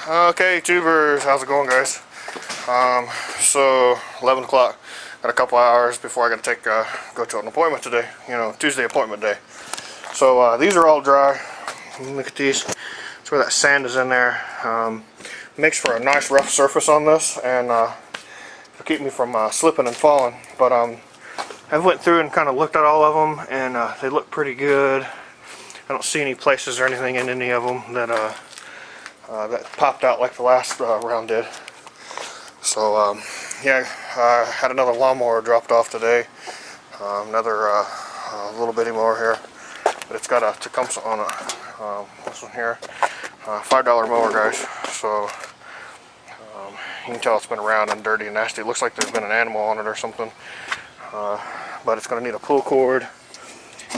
Okay, tubers, how's it going, guys? So 11 o'clock. Got a couple hours before I got to go to an appointment today. You know, Tuesday appointment day. So these are all dry. Look at these. That's where that sand is in there. Makes for a nice rough surface on this, and to keep me from slipping and falling. But I went through and kind of looked at all of them, and they look pretty good. I don't see any places or anything in any of them that that popped out like the last round did. So yeah, I had another lawnmower dropped off today. Another little bitty mower here, but it's got a Tecumseh on it. This one here, $5 mower, guys. So you can tell it's been around and dirty and nasty. It looks like there's been an animal on it or something. But it's going to need a pull cord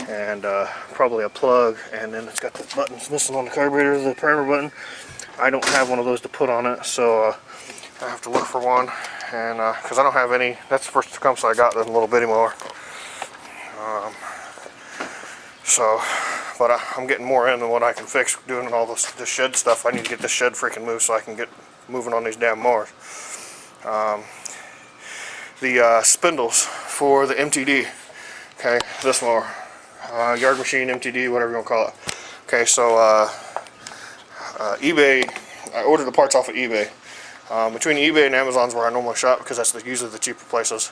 and probably a plug, and then it's got the buttons missing on the carburetor, the primer button. I don't have one of those to put on it, so I have to look for one, and because I don't have any. That's the first Tecumseh I got, that little bitty mower. But I'm getting more in than what I can fix doing all this shed stuff. I need to get this shed freaking moved so I can get moving on these damn mowers. The spindles for the MTD, okay, this mower, yard machine, MTD, whatever you want to call it. Okay, so eBay, I ordered the parts off of eBay. Between eBay and Amazon's where I normally shop, because that's usually the cheaper places.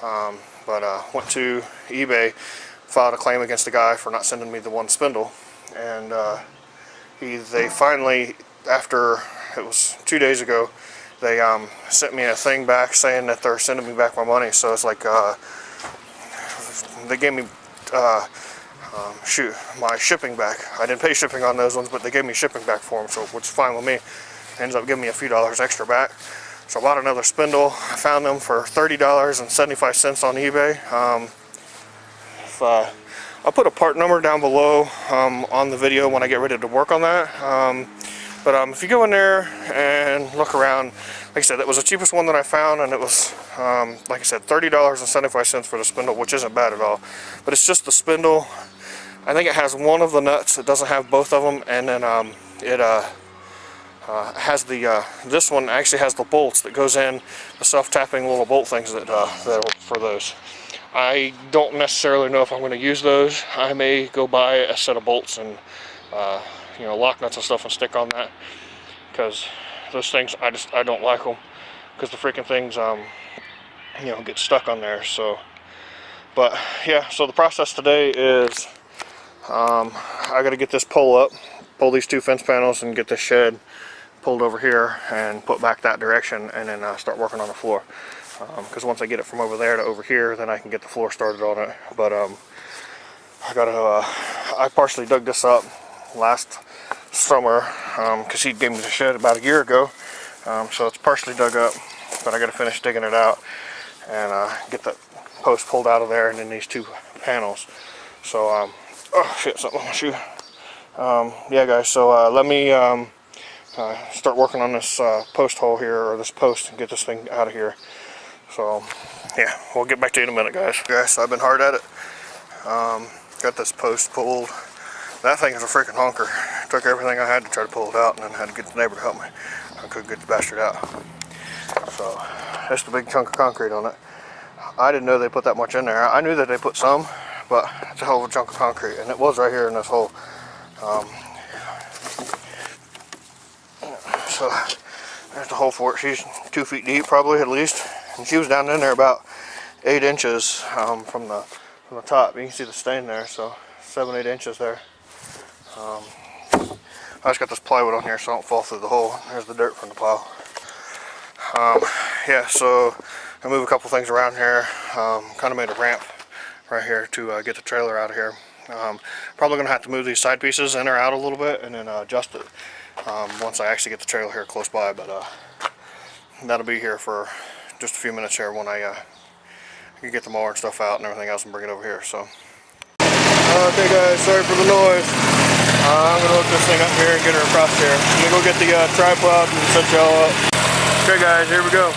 But went to eBay, filed a claim against the guy for not sending me the one spindle, and they finally, after, it was 2 days ago, they sent me a thing back saying that they're sending me back my money. So it's like they gave me my shipping back. I didn't pay shipping on those ones, but they gave me shipping back for them, so which is fine with me. Ends up giving me a few dollars extra back. So I bought another spindle. I found them for $30.75 on eBay. I'll put a part number down below on the video when I get ready to work on that. But if you go in there and look around, like I said, that was the cheapest one that I found, and it was, like I said, $30.75 for the spindle, which isn't bad at all. But it's just the spindle. I think it has one of the nuts. It doesn't have both of them, and then it has the this one actually has the bolts that goes in, the self-tapping little bolt things that are for those. I don't necessarily know if I'm going to use those. I may go buy a set of bolts and you know, lock nuts and stuff and stick on that, because those things I don't like them, because the freaking things you know, get stuck on there. So, but yeah, so the process today is I got to get this pull these two fence panels and get this shed pulled over here and put back that direction, and then start working on the floor, because once I get it from over there to over here, then I can get the floor started on it. But I partially dug this up last summer, because he gave me the shed about a year ago, so it's partially dug up, but I got to finish digging it out and get that post pulled out of there, and then these two panels. So oh shit, something on my shoe. Yeah, guys, so let me start working on this post hole here, or this post, and get this thing out of here. So yeah, we'll get back to you in a minute, guys. So I've been hard at it. Got this post pulled. That thing is a freaking honker. Took everything I had to try to pull it out, and then had to get the neighbor to help me. I couldn't get the bastard out. So that's the big chunk of concrete on it. I didn't know they put that much in there. I knew that they put some, but it's a hell of a chunk of concrete, and it was right here in this hole. So there's the hole for it. She's 2 feet deep, probably, at least, and she was down in there about 8 inches from the top. You can see the stain there, so 7-8 inches there. I just got this plywood on here so I don't fall through the hole. There's the dirt from the plow. Yeah, so I move a couple things around here. Kind of made a ramp right here to get the trailer out of here. Probably going to have to move these side pieces in or out a little bit, and then adjust it once I actually get the trailer here close by. But that'll be here for just a few minutes here when I can get the mower and stuff out and everything else and bring it over here. So okay, guys, sorry for the noise. I'm going to hook this thing up here and get her across here. I'm going to go get the tripod and set y'all up. Okay, guys, here we go.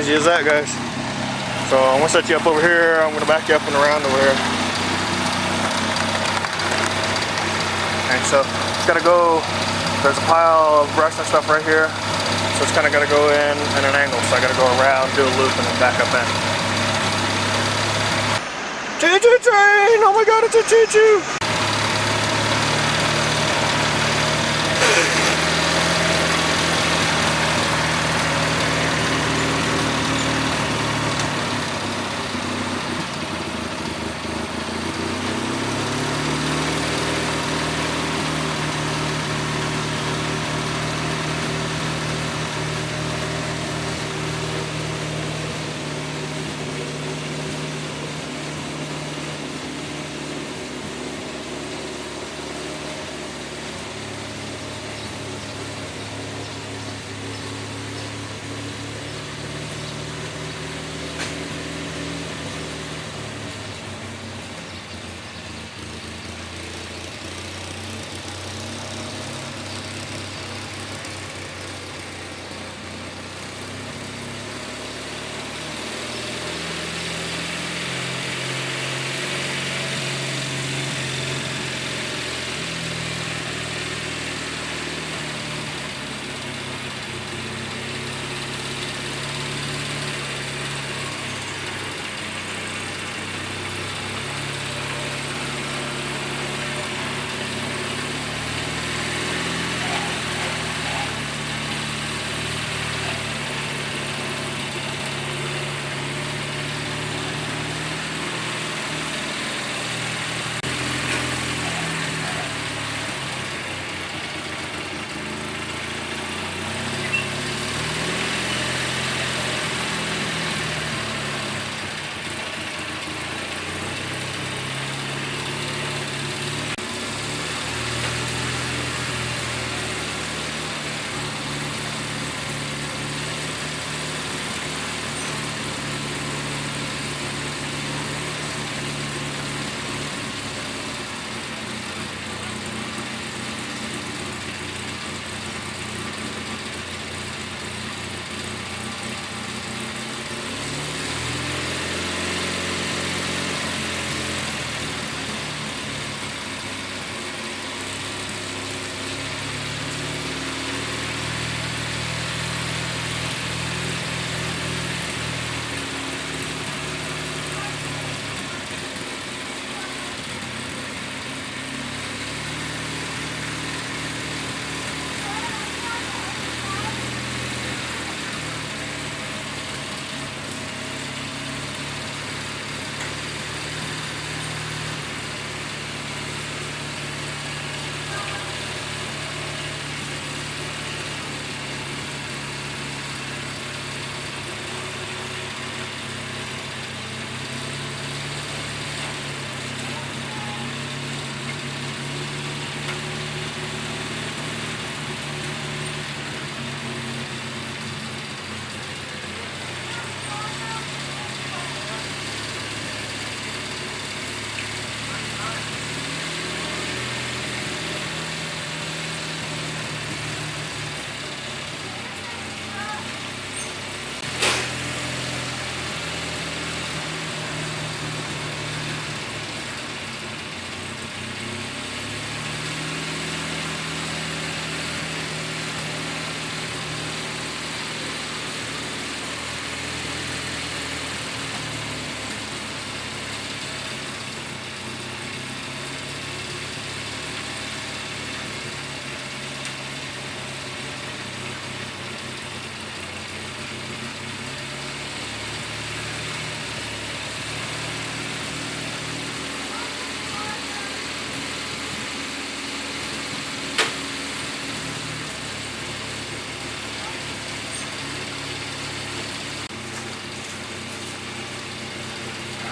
Easy as that, guys. So I'm gonna set you up over here. I'm gonna back you up and around over here. Okay, so it's gotta go. There's a pile of brush and stuff right here. So it's kind of gotta go in an angle. So I gotta go around, do a loop, and then back up in. Choo-choo train! Oh my God, it's a choo-choo!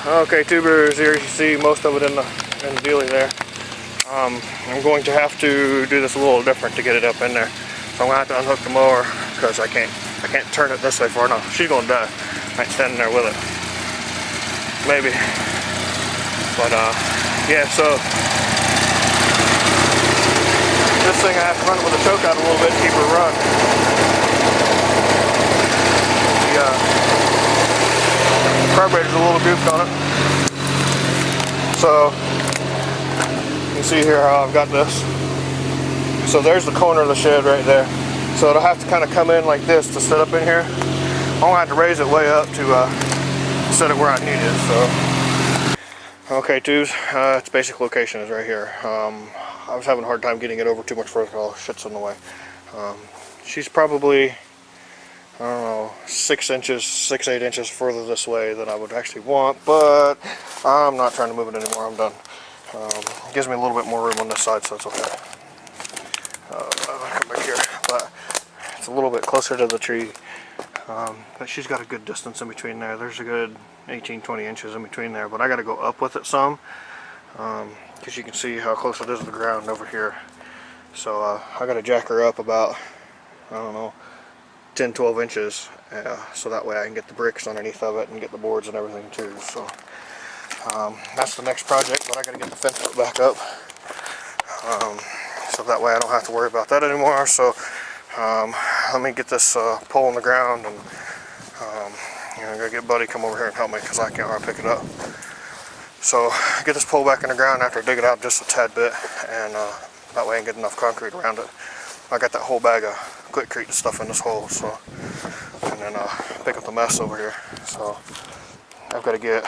Okay, tubers, here you see most of it in the dealie there. I'm going to have to do this a little different to get it up in there. So I'm going to have to unhook the mower because I can't turn it this way far enough. She's going to die. I ain't standing there with it. Maybe. But yeah, so this thing I have to run with the choke out a little bit to keep her run. carburetor's a little goofed on it. So you can see here how I've got this. So there's the corner of the shed right there. So it'll have to kind of come in like this to set up in here. I'm gonna have to raise it way up to set it where I need it. So okay, tubes, its basic location is right here. I was having a hard time getting it over too much further. All shit's in the way. She's probably, I don't know, 6 inches, 6-8 inches further this way than I would actually want, but I'm not trying to move it anymore. I'm done. It gives me a little bit more room on this side, so it's okay. Come back here, but it's a little bit closer to the tree. But she's got a good distance in between there. There's a good 18-20 inches in between there, but I got to go up with it some, because you can see how close it is to the ground over here. So I got to jack her up about, I don't know, 10-12 inches, so that way I can get the bricks underneath of it and get the boards and everything too. So that's the next project, but I got to get the fence put back up, so that way I don't have to worry about that anymore. So let me get this pole in the ground, and you know, I gotta get Buddy come over here and help me because I can't hardly pick it up. So get this pole back in the ground after I dig it out just a tad bit, and that way I can get enough concrete around it. I got that whole bag of Quikrete and stuff in this hole, so, and then pick up the mess over here. So I've got to get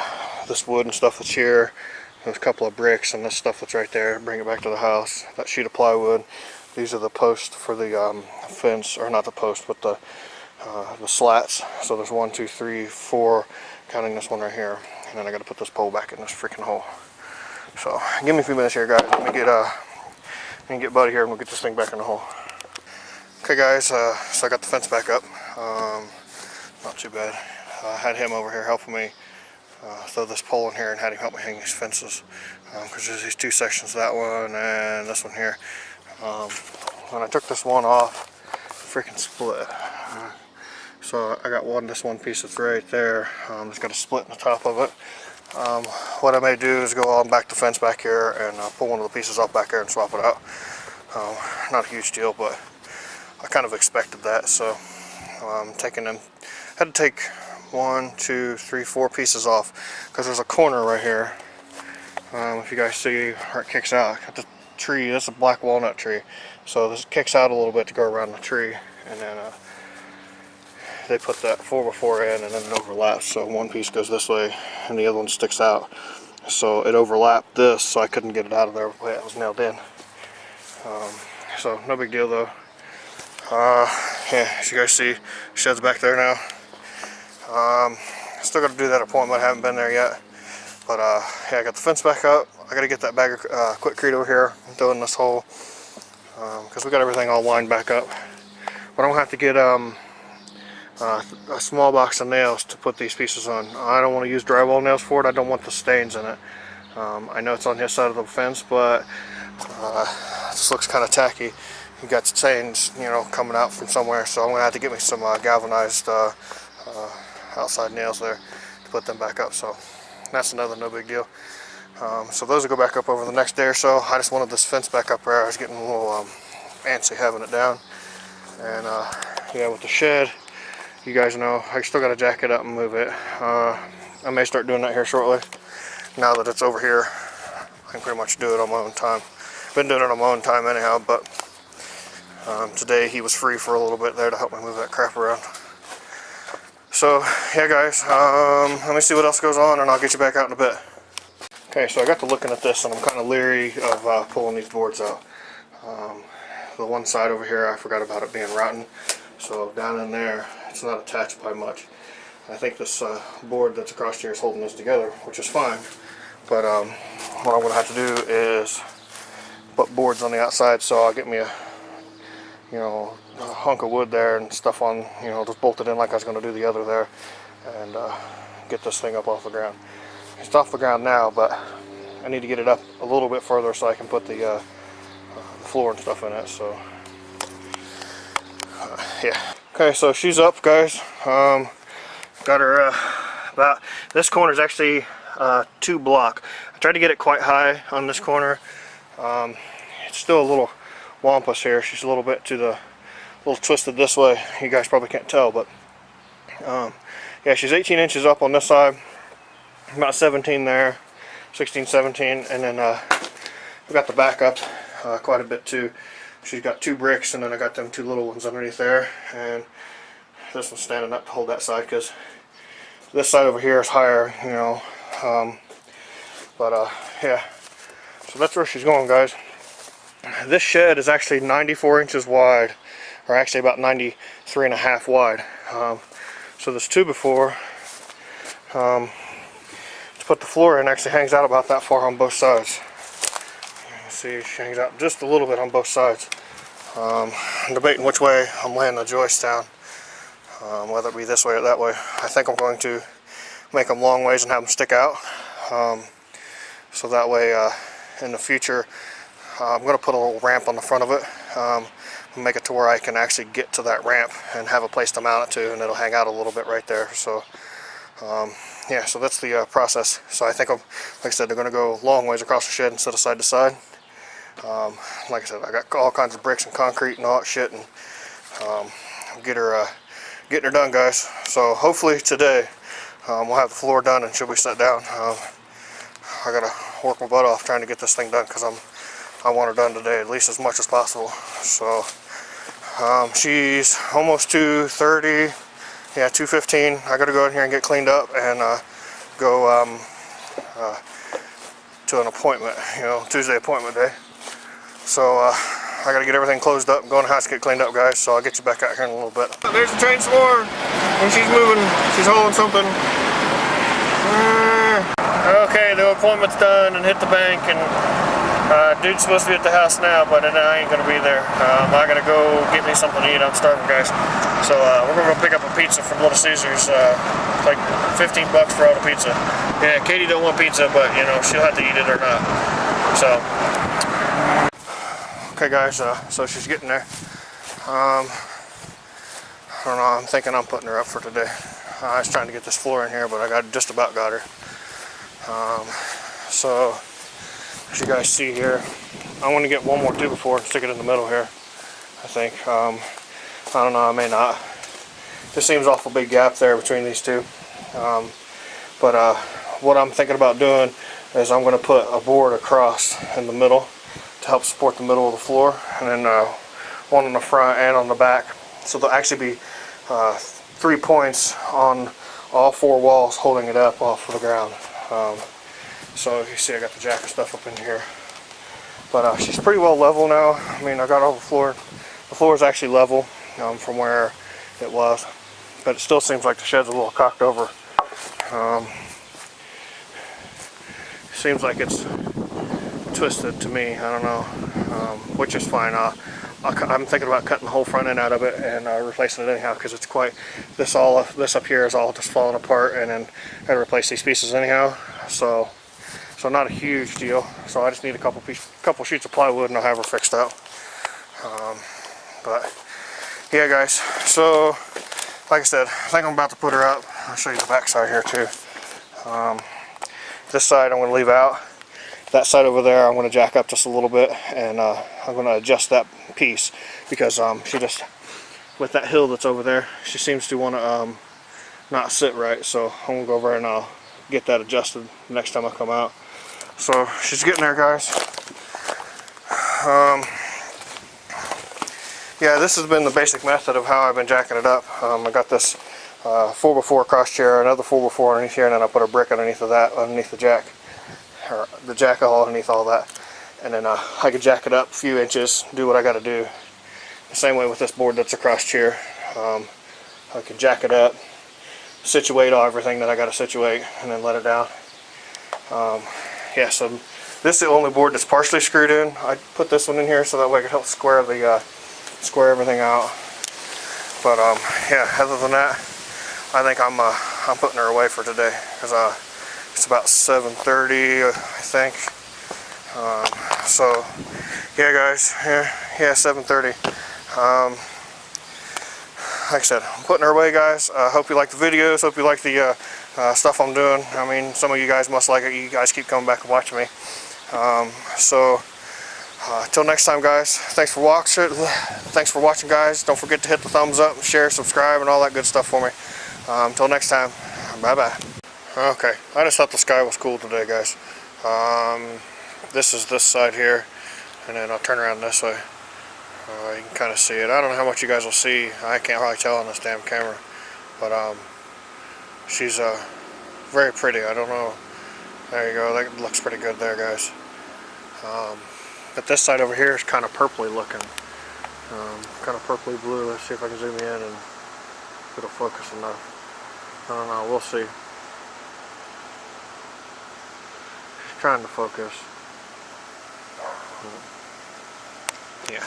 this wood and stuff that's here, there's a couple of bricks and this stuff that's right there, bring it back to the house. That sheet of plywood, these are the posts for the fence, or not the post, but the slats. So there's 1, 2, 3, 4, counting this one right here, and then I got to put this pole back in this freaking hole. So give me a few minutes here, guys. Let me get Buddy here and we'll get this thing back in the hole. Okay, guys, so I got the fence back up. Not too bad. I had him over here helping me throw this pole in here and had him help me hang these fences, because there's these 2 sections, that one and this one here. When I took this one off, freaking split. So I got this one piece that's right there. It's got a split in the top of it. What I may do is go on back the fence back here and pull one of the pieces off back here and swap it out. Not a huge deal, but I kind of expected that. So I'm taking them. Had to take 1, 2, 3, 4 pieces off because there's a corner right here. If you guys see where it kicks out, got the tree. This is a black walnut tree, so this kicks out a little bit to go around the tree, and then they put that 4x4 in, and then it overlaps. So one piece goes this way, and the other one sticks out. So it overlapped this, so I couldn't get it out of there the way it was nailed in. So no big deal though. Yeah, as you guys see, shed's back there now. Still got to do that appointment. I haven't been there yet, but yeah, I got the fence back up. I got to get that bag of Quikrete over here and throw in this hole, because we got everything all lined back up. But I'm gonna have to get a small box of nails to put these pieces on. I don't want to use drywall nails for it. I don't want the stains in it. I know it's on his side of the fence, but this looks kind of tacky. You got stains, you know, coming out from somewhere. So I'm gonna have to get me some galvanized outside nails there to put them back up. So that's another no big deal. So those will go back up over the next day or so. I just wanted this fence back up there. I was getting a little antsy having it down. And yeah, with the shed, you guys know, I still got to jack it up and move it. I may start doing that here shortly. Now that it's over here, I can pretty much do it on my own time. Been doing it on my own time anyhow, but today he was free for a little bit there to help me move that crap around. So yeah, guys, let me see what else goes on, and I'll get you back out in a bit. Okay, so I got to looking at this, and I'm kind of leery of pulling these boards out. The one side over here, I forgot about it being rotten. So down in there, it's not attached by much. I think this board that's across here is holding this together, which is fine. But what I'm going to have to do is put boards on the outside, so I'll get me a hunk of wood there and stuff on, just bolt it in like I was going to do the other there, and get this thing up off the ground. It's off the ground now, but I need to get it up a little bit further so I can put the floor and stuff in it. So yeah. Okay, so she's up, guys. Got her about, this corner is actually 2 block. I tried to get it quite high on this corner. It's still a little wampus here. She's a little bit a little twisted this way. You guys probably can't tell, but yeah, she's 18 inches up on this side. about 17 there, 16, 17, and then we got the backup quite a bit too. She's got 2 bricks, and then I got them 2 little ones underneath there, and this one's standing up to hold that side because this side over here is higher, you know. Yeah, so that's where she's going, guys. This shed is actually 94 inches wide, or actually about 93.5 wide. So this 2x4 to put the floor in actually hangs out about that far on both sides. You can see she hangs out just a little bit on both sides. I'm debating which way I'm laying the joists down, whether it be this way or that way. I think I'm going to make them long ways and have them stick out, so that way in the future I'm going to put a little ramp on the front of it, make it to where I can actually get to that ramp and have a place to mount it to, and it'll hang out a little bit right there. So yeah, so that's the process. So I think like I said, they're going to go long ways across the shed instead of side to side. Like I said, I got all kinds of bricks and concrete and all that shit, and getting her done, guys. So hopefully today we'll have the floor done and she'll be set down. I gotta work my butt off trying to get this thing done because I want her done today, at least as much as possible. So she's almost 2:30, yeah, 2:15. I gotta go in here and get cleaned up and go to an appointment, you know, Tuesday appointment day. So I gotta get everything closed up and go in the house and get cleaned up, guys. So I'll get you back out here in a little bit. There's the train some more, and she's moving. She's hauling something. Okay, the appointment's done and hit the bank, and dude's supposed to be at the house now, but I ain't gonna be there. I gotta go get me something to eat. I'm starving, guys. So we're gonna go pick up a pizza from Little Caesars. Like 15 bucks for all the pizza. Yeah, Katie don't want pizza, but you know she'll have to eat it or not. So okay, guys. So she's getting there. I don't know. I'm thinking I'm putting her up for today. I was trying to get this floor in here, but I just about got her. So as you guys see here, I want to get one more 2x4 and stick it in the middle here, I think. I don't know, I may not. This seems awful big gap there between these two. But what I'm thinking about doing is I'm going to put a board across in the middle to help support the middle of the floor, and then one on the front and on the back. So there'll actually be 3 points on all 4 walls holding it up off of the ground. So you see I got the jack and stuff up in here. But she's pretty well level now. I mean, I got all the floor. The floor is actually level from where it was. But it still seems like the shed's a little cocked over. Seems like it's twisted to me. I don't know, which is fine. I'm thinking about cutting the whole front end out of it and replacing it anyhow, because it's quite this up here is all just falling apart, and then I gotta replace these pieces anyhow. So not a huge deal. So I just need a couple sheets of plywood and I'll have her fixed out. But yeah, guys. So like I said, I think I'm about to put her up. I'll show you the back side here too. This side I'm going to leave out. That side over there I'm going to jack up just a little bit, and I'm going to adjust that piece because she just, with that hill that's over there, she seems to want to not sit right. So I'm going to go over and I'll get that adjusted next time I come out. So she's getting there, guys. Yeah, this has been the basic method of how I've been jacking it up. I got this 4x4 cross chair, another 4x4 underneath here, and then I put a brick underneath of that, underneath the jack, or the jack all underneath all that, and then I could jack it up a few inches, do what I got to do. The same way with this board that's a cross chair. I can jack it up, situate everything that I got to situate, and then let it down. Yeah, so this is the only board that's partially screwed in. I put this one in here so that way I could help square everything out. But yeah, other than that, I think I'm putting her away for today, because it's about 7:30, I think. So yeah, guys, yeah, 7:30. Like I said, I'm putting her away, guys. Hope you like the videos. Hope you like the stuff I'm doing. I mean, some of you guys must like it. You guys keep coming back and watching me. Till next time, guys. Thanks for watching, guys. Don't forget to hit the thumbs up, share, subscribe, and all that good stuff for me. Until next time, bye bye. Okay, I just thought the sky was cool today, guys. This is this side here, and then I'll turn around this way. You can kind of see it. I don't know how much you guys will see. I can't hardly tell on this damn camera, but she's very pretty. I don't know. There you go. That looks pretty good there, guys. But this side over here is kind of purpley looking. Kind of purpley blue. Let's see if I can zoom in and if it'll focus enough. I don't know. We'll see. She's trying to focus. Yeah.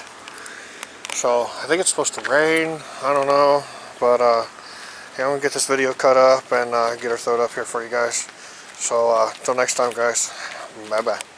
So I think it's supposed to rain. I don't know, but yeah, I'm gonna get this video cut up and get her thrown up here for you guys. So until next time, guys. Bye bye.